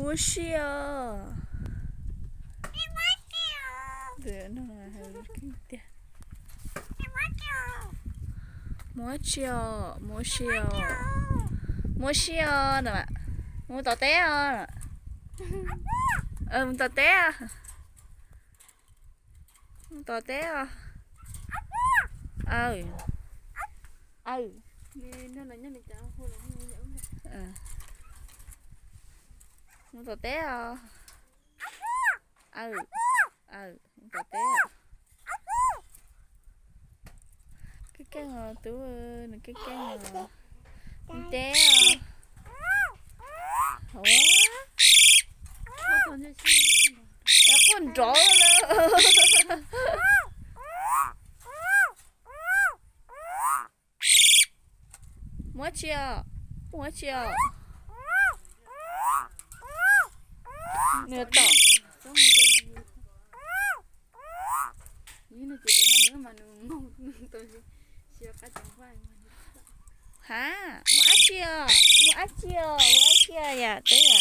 무엇이야? 네, nó là 무엇이야? 무엇이야? 무엇이야? nè, muốn tao té à? Muốn tao té à? Muốn tao té à? Nên là nhân định cháu hồi là không nhớ. Muốn tao té à? Muốn tao té à? Cái ngò tú ơi, cái ngò té à? Ủa? Đã quên rõ rồi. 뭐지야? 뭐지야? 됐다. Yun chỉ có nữa mà tôi chưa có chẳng phải hả? 뭐지야? 뭐지야? 야, 때야.